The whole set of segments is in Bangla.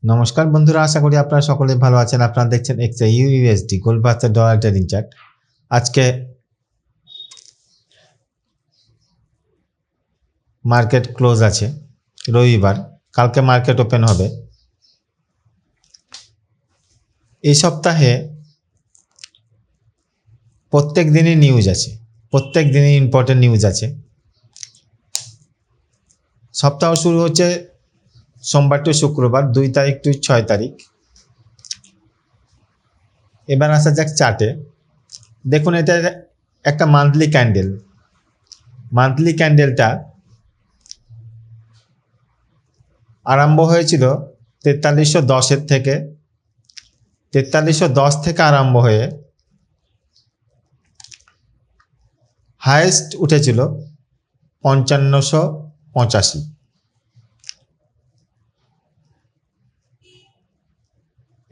নমস্কার বন্ধুরা, আশা করি আপনারা সকলে ভালো আছেন। আপনারা দেখছেন XA USD gold versus dollar trading chart. আজকে মার্কেট ক্লোজ আছে রবিবার, কালকে মার্কেট ওপেন হবে। এই সপ্তাহে প্রত্যেক দিনই নিউজ আছে, প্রত্যেক দিনই ইম্পর্টেন্ট নিউজ আছে। সপ্তাহ শুরু হচ্ছে সোমবার টু শুক্রবার, 2 তারিখ টু 6 তারিখ। এবার আসা যাক চার্টে। দেখুন, এটা একটা মান্থলি ক্যান্ডেল। মান্থলি ক্যান্ডেলটা আরম্ভ হয়েছিল 4310 থেকে। 4310 থেকে আরম্ভ হয়ে হায়েস্ট উঠেছিল 5585।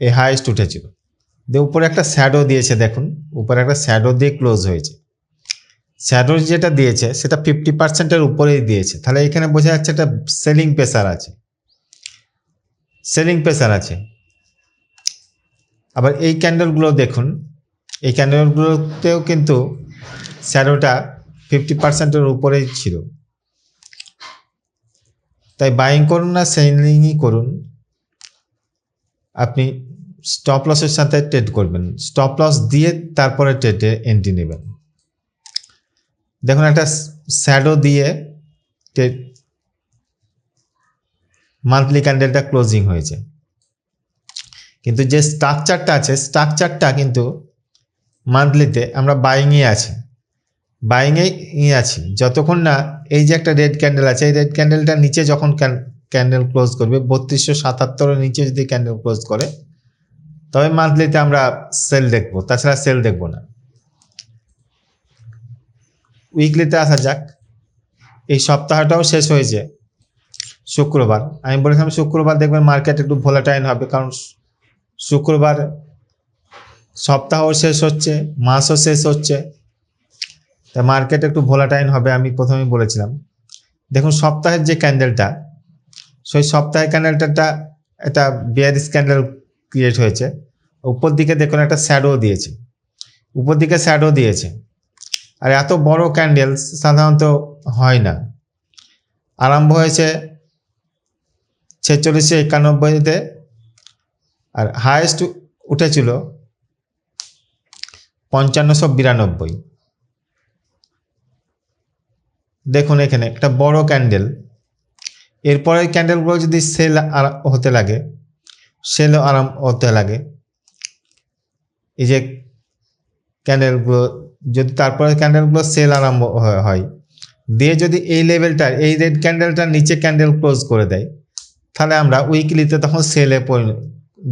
এই হাইয়েস্ট উঠেছিল, উপরে একটা শ্যাডো দিয়েছে। দেখুন, উপরে একটা শ্যাডো দিয়ে ক্লোজ হয়েছে। শ্যাডো যেটা দিয়েছে সেটা 50%-এর উপরেই দিয়েছে। তাহলে এখানে বোঝা যাচ্ছে একটা সেলিং প্রেসার আছে, সেলিং প্রেসার আছে। আবার এই ক্যান্ডেলগুলো দেখুন, এই ক্যান্ডেলগুলোতেও কিন্তু শ্যাডোটা 50%-এর উপরেই ছিল। তাই বাইং করুন না সেলিংই করুন, আপনি স্টপ লসের সাথে ট্রেড করবেন। স্টপ লস দিয়ে তারপরে ট্রেডে এন্ট্রি নেবেন। দেখুন, একটা শ্যাডো দিয়ে মান্থলি ক্যান্ডেলটা ক্লোজিং হয়েছে, কিন্তু যে স্ট্রাকচারটা আছে, স্ট্রাকচারটা কিন্তু মান্থলিতে আমরা বাইংয়ে আছি, বাইংয়েই আছি যতক্ষণ না এই যে একটা রেড ক্যান্ডেল আছে, এই রেড ক্যান্ডেলটার নিচে যখন ক্যান্ডেল ক্লোজ করবে, 3277-এর নিচে যদি ক্যান্ডেল ক্লোজ করে, তবে মান্থলিতে আমরা সেল দেখবো, তাছাড়া সেল দেখবো না। উইকলিতে আসা যাক। এই সপ্তাহটাও শেষ হয়েছে শুক্রবার। আমি বলেছিলাম শুক্রবার দেখবেন মার্কেট একটু ভোলাটাইল হবে, কারণ শুক্রবার সপ্তাহও শেষ হচ্ছে, মাসও শেষ হচ্ছে, তাই মার্কেট একটু ভোলাটাইল হবে। আমি প্রথমেই বলেছিলাম। দেখুন, সপ্তাহের যে ক্যান্ডেলটা, সেই সপ্তাহের ক্যান্ডেলটা একটা বিয়ারিশ ক্যান্ডেল ক্রিয়েট হয়েছে। উপর দিকে দেখুন একটা শ্যাডো দিয়েছে, উপর দিকে শ্যাডো দিয়েছে। আর এত বড় ক্যান্ডেল সাধারণত হয় না। আরম্ভ হয়েছে 4691-তে, আর হাইয়েস্ট উঠেছিল 5592। দেখুন, এখানে একটা বড় ক্যান্ডেল। এরপরে ক্যান্ডেলগুলো যদি সেল হতে লাগে, সেলও আরাম হতে লাগে, এই যে ক্যান্ডেলগুলো যদি তারপরে ক্যান্ডেলগুলো সেল আরম্ভ হয়, দিয়ে যদি এই লেভেলটার, এই রেড ক্যান্ডেলটার নিচে ক্যান্ডেল ক্লোজ করে দেয়, তাহলে আমরা উইকলিতে তখন সেলে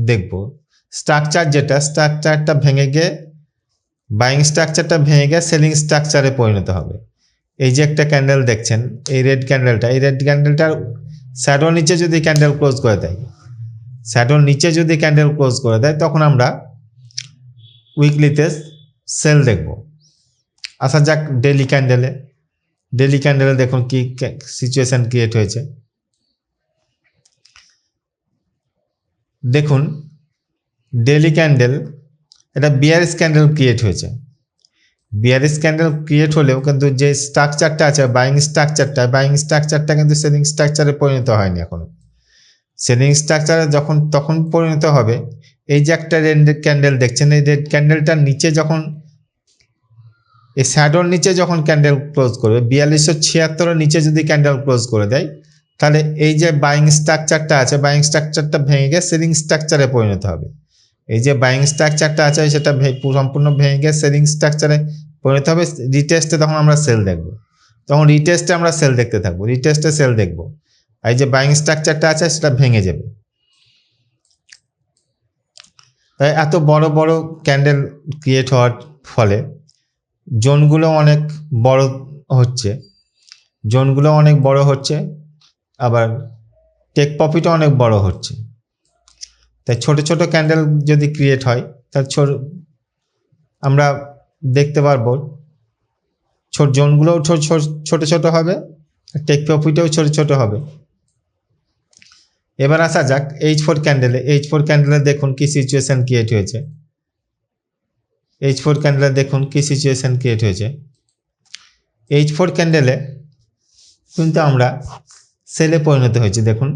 দেখব। স্ট্রাকচার যেটা, স্ট্রাকচারটা ভেঙে গিয়ে, বাইং স্ট্রাকচারটা ভেঙে গিয়ে সেলিং স্ট্রাকচারে পরিণত হবে। এই যে একটা ক্যান্ডেল দেখছেন, এই রেড ক্যান্ডেলটা, এই রেড ক্যান্ডেলটার শ্যাডোর নিচে যদি ক্যান্ডেল ক্লোজ করে দেয়, শ্যাডোর নিচে যদি ক্যান্ডেল ক্লোজ করে দেয়, তখন আমরা উইকলিতে সেল দেখব। আসা যাক ডেলি ক্যান্ডেলে। ডেলি ক্যান্ডেলে দেখুন কি সিচুয়েশন ক্রিয়েট হয়েছে। দেখুন, ডেলি ক্যান্ডেল এটা বিয়ারিশ ক্যান্ডেল ক্রিয়েট হয়েছে। বিয়ারিশ ক্যান্ডেল ক্রিয়েট হলেও কিন্তু যে স্ট্রাকচারটা আছে, বাইং স্ট্রাকচারটা কিন্তু সেলিং স্ট্রাকচারে পরিণত হয়নি এখনো। সেলিং স্ট্রাকচারে তখন পরিণত হবে। এই যে একটা রেড ক্যান্ডেল দেখছেন, এই রেড ক্যান্ডেলটার নিচে যখন, এই শ্যাডোর নিচে যখন ক্যান্ডেল ক্লোজ করবে, 4276-এর নিচে যদি ক্যান্ডেল ক্লোজ করে দেয়, তাহলে এই যে বাইং স্ট্রাকচারটা আছে, বাইং স্ট্রাকচারটা ভেঙে গিয়ে সেলিং স্ট্রাকচারে পরিণত হবে। এই যে বাইং স্ট্রাকচারটা আছে, সেটা সম্পূর্ণ ভেঙে গিয়ে সেলিং স্ট্রাকচারে পরিণত হবে। রিটেস্টে তখন আমরা সেল দেখব, তখন রিটেস্টে আমরা সেল দেখতে থাকবো, রিটেস্টে সেল দেখব। এই যে বাইং স্ট্রাকচারটা আছে, সেটা ভেঙে যাবে। তাই এত বড় বড় ক্যান্ডেল ক্রিয়েট হওয়ার ফলে জোনগুলো অনেক বড় হচ্ছে, জোনগুলো অনেক বড় হচ্ছে, আবার টেক প্রফিটও অনেক বড় হচ্ছে। তাই ছোট ছোট ক্যান্ডেল যদি ক্রিয়েট হয়, তাহলে আমরা দেখতে পারবো জোনগুলোও ছোট ছোট হবে, টেক প্রফিটও ছোট ছোট হবে। এবার আসা যাক H4 ক্যান্ডেলে। H4 ক্যান্ডেলে দেখুন কি সিচুয়েশন ক্রিয়েট হয়েছে। H4 ক্যান্ডেলে দেখুন কি সিচুয়েশন ক্রিয়েট হয়েছে। H4 ক্যান্ডেলে কিন্তু আমরা সেলে পরিণত হয়েছি। দেখুন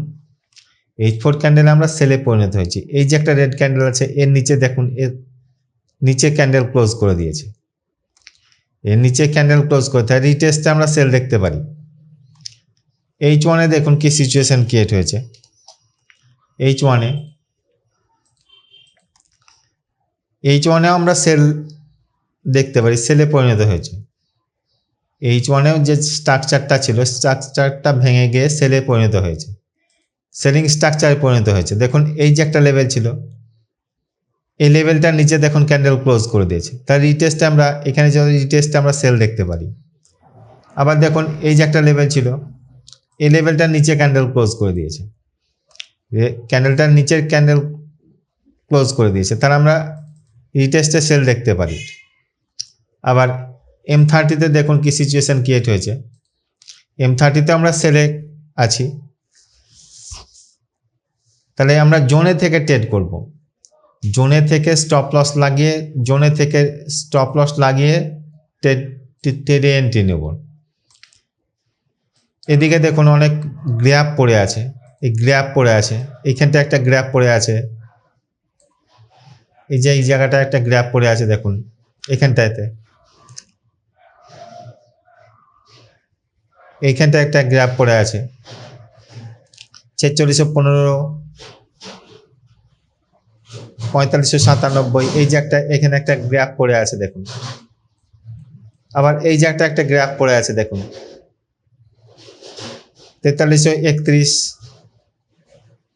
H4 ক্যান্ডেলে আমরা সেলে পরিণত হয়েছি। এই যে একটা রেড ক্যান্ডেল আছে, এর নিচে দেখুন, এর নিচে ক্যান্ডেল ক্লোজ করে দিয়েছে। এর নিচে ক্যান্ডেল ক্লোজ করে তাই রিটেস্টে আমরা সেল দেখতে পারি। H1 এ দেখুন কি সিচুয়েশন ক্রিয়েট হয়েছে। H1 এও আমরা সেল দেখতে পারি, সেলে পরিণত হয়েছে। H1 এও যে স্ট্রাকচারটা ছিল, স্ট্রাকচারটা ভেঙে গিয়ে সেলে পরিণত হয়েছে, সেলিং স্ট্রাকচারে পরিণত হয়েছে। দেখুন এই যে একটা লেভেল ছিল, এই লেভেলটার নিচে দেখুন ক্যান্ডেল ক্লোজ করে দিয়েছে। তার রিটেস্টে আমরা এখানে যে রিটেস্টে আমরা সেল দেখতে পারি। আবার দেখুন এই যে একটা লেভেল ছিল, এই লেভেলটার নিচে ক্যান্ডেল ক্লোজ করে দিয়েছে, ক্যান্ডেলটার নিচের ক্যান্ডেল ক্লোজ করে দিয়েছে, তার আমরা রিটেস্টে সেল দেখতে পারি। আবার M30-তে দেখুন কি সিচুয়েশন ক্রিয়েট হয়েছে। M30-তে আমরা সেলে আছি, তাহলে আমরা জোনে থেকে ট্রেড করব। জোনে থেকে স্টপ লস লাগিয়ে ট্রেডে এন্ট্রি নেব। এদিকে দেখুন অনেক গ্র্যাপ পড়ে আছে, এই গ্র্যাপ পড়ে আছে, এইখানটা একটা গ্র্যাপ পড়ে আছে, এই যে এই জায়গাটা একটা গ্র্যাপ পড়ে আছে দেখুন এইখানটাতে, এইখানটা একটা গ্র্যাপ পড়ে আছে 4615, 4597, এই যে একটা এখানে একটা গ্র্যাপ পড়ে আছে দেখুন। আবার এই যে একটা গ্র্যাপ পড়ে আছে দেখুন 4331,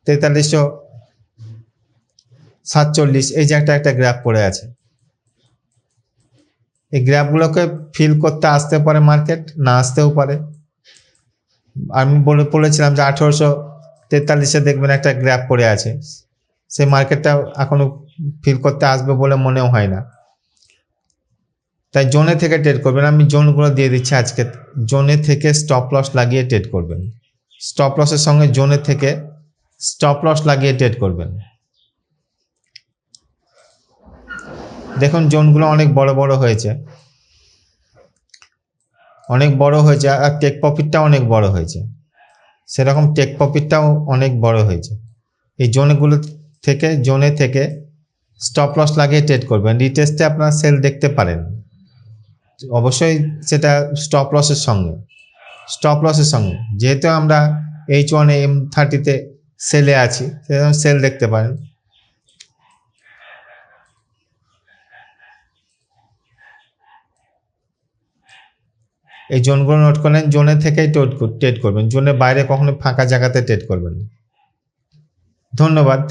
4347, এই যে একটা গ্র্যাপ পড়ে আছে। এই গ্র্যাপগুলোকে ফিল করতে আসতে পারে মার্কেট, না আসতেও পারে। আমি বলেছিলাম যে 1843-এ দেখবেন একটা গ্র্যাপ পড়ে আছে, সেই মার্কেটটা এখনো ফিল করতে আসবে বলে মনেও হয় না। তাই জোনে থেকে ট্রেড করবেন। আমি জোনগুলো দিয়ে দিচ্ছি আজকে। জোনে থেকে স্টপ লস লাগিয়ে ট্রেড করবেন, স্টপ লসের সঙ্গে জোনে থেকে স্টপ লস লাগিয়ে ট্রেড করবেন। দেখুন জোনগুলো অনেক বড় বড় হয়েছে, আর টেক প্রফিটটাও অনেক বড় হয়েছে, সেরকম টেক প্রফিটটাও অনেক বড় হয়েছে। এই জোনে থেকে স্টপ লস লাগিয়ে ট্রেড করবেন। রিটেস্টে আপনারা সেল দেখতে পারেন, অবশ্যই সেটা স্টপ লসের সঙ্গে। যেহেতু আমরা H1 M30-তে সেলে আছি, সেরকম সেল দেখতে পারেন। এই জোনগুলো নোট করলেন, জোনে থেকেই ট্রেড করবেন, জোনের বাইরে কখনো ফাঁকা জায়গাতে ট্রেড করবেন। ধন্যবাদ।